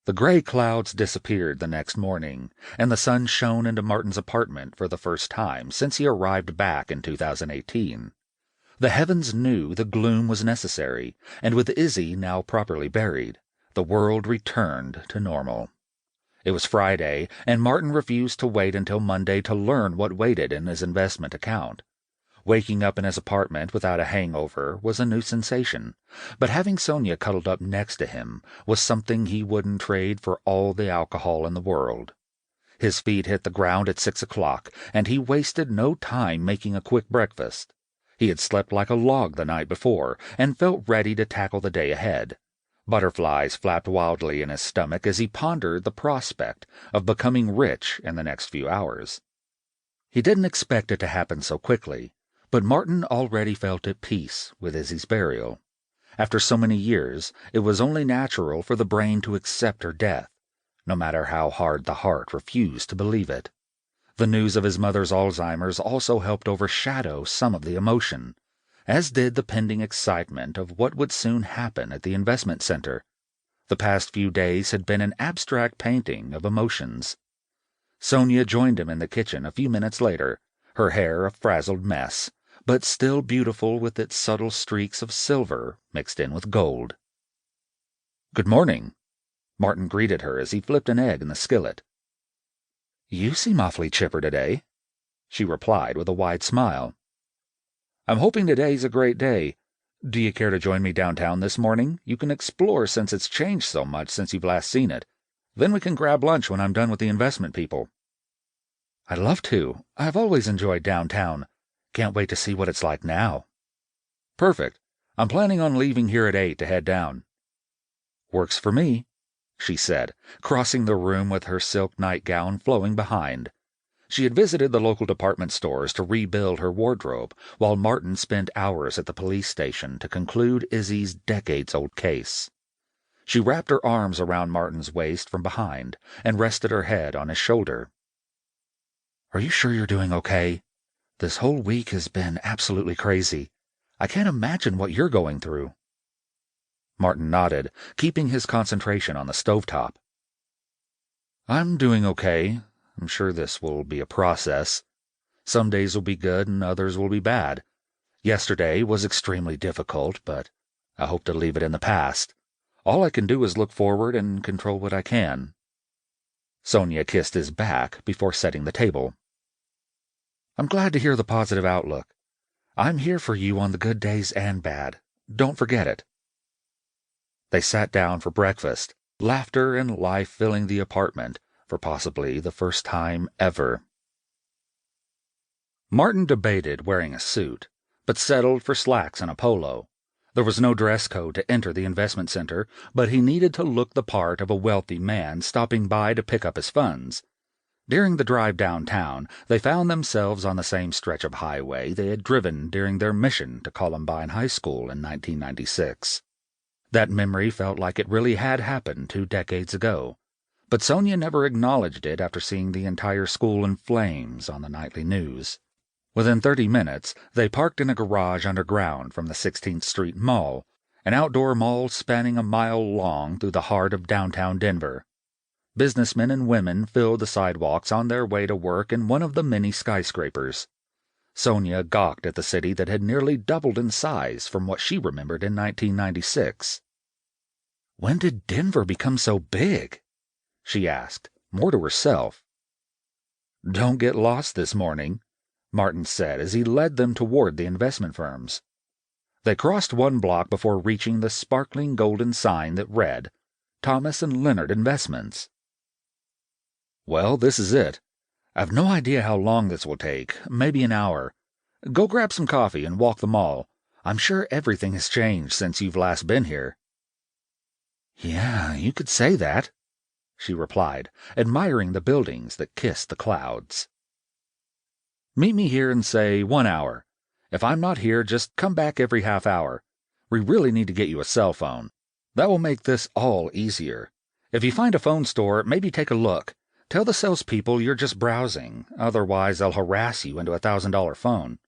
The gray clouds disappeared the next morning, and the sun shone into Martin's apartment for the first time since he arrived back in 2018. The heavens knew the gloom was necessary, and with Izzy now properly buried, the world returned to normal. It was Friday, and Martin refused to wait until Monday to learn what waited in his investment account. Waking up in his apartment without a hangover was a new sensation, but having Sonia cuddled up next to him was something he wouldn't trade for all the alcohol in the world. His feet hit the ground at 6 o'clock, and he wasted no time making a quick breakfast. He had slept like a log the night before, and felt ready to tackle the day ahead. Butterflies flapped wildly in his stomach as he pondered the prospect of becoming rich in the next few hours. He didn't expect it to happen so quickly, but Martin already felt at peace with Izzy's burial. After so many years, it was only natural for the brain to accept her death, no matter how hard the heart refused to believe it. The news of his mother's Alzheimer's also helped overshadow some of the emotion, as did the pending excitement of what would soon happen at the investment center. The past few days had been an abstract painting of emotions. Sonia joined him in the kitchen a few minutes later, her hair a frazzled mess, but still beautiful with its subtle streaks of silver mixed in with gold. "Good morning," Martin greeted her as he flipped an egg in the skillet. "You seem awfully chipper today," she replied with a wide smile. "I'm hoping today's a great day. Do you care to join me downtown this morning? You can explore since it's changed so much since you've last seen it. Then we can grab lunch when I'm done with the investment people." "I'd love to. I've always enjoyed downtown. Can't wait to see what it's like now." "Perfect. I'm planning on leaving here at 8 to head down." "Works for me," she said, crossing the room with her silk nightgown flowing behind. She had visited the local department stores to rebuild her wardrobe, while Martin spent hours at the police station to conclude Izzy's decades-old case. She wrapped her arms around Martin's waist from behind and rested her head on his shoulder. "Are you sure you're doing okay? This whole week has been absolutely crazy. I can't imagine what you're going through." Martin nodded, keeping his concentration on the stovetop. "I'm doing okay. I'm sure this will be a process. Some days will be good and others will be bad. Yesterday was extremely difficult, but I hope to leave it in the past. All I can do is look forward and control what I can." Sonia kissed his back before setting the table. "I'm glad to hear the positive outlook. I'm here for you on the good days and bad. Don't forget it." They sat down for breakfast, laughter and life filling the apartment for possibly the first time ever. Martin debated wearing a suit, but settled for slacks and a polo. There was no dress code to enter the investment center, but he needed to look the part of a wealthy man stopping by to pick up his funds. During the drive downtown, they found themselves on the same stretch of highway they had driven during their mission to Columbine High School in 1996. That memory felt like it really had happened 2 decades ago, but Sonia never acknowledged it after seeing the entire school in flames on the nightly news. Within 30 minutes, they parked in a garage underground from the 16th Street Mall, an outdoor mall spanning a mile long through the heart of downtown Denver. Businessmen and women filled the sidewalks on their way to work in one of the many skyscrapers. Sonia gawked at the city that had nearly doubled in size from what she remembered in 1996. "When did Denver become so big?" she asked, more to herself. "Don't get lost this morning," Martin said as he led them toward the investment firms. They crossed 1 block before reaching the sparkling golden sign that read, "Thomas and Leonard Investments." "Well, this is it. I've no idea how long this will take, maybe an hour. Go grab some coffee and walk the mall. I'm sure everything has changed since you've last been here." "Yeah, you could say that," she replied, admiring the buildings that kissed the clouds. "Meet me here in, say, 1 hour. If I'm not here, just come back every half hour. We really need to get you a cell phone. That will make this all easier. If you find a phone store, maybe take a look. Tell the salespeople you're just browsing, otherwise they'll harass you into a $1,000 phone.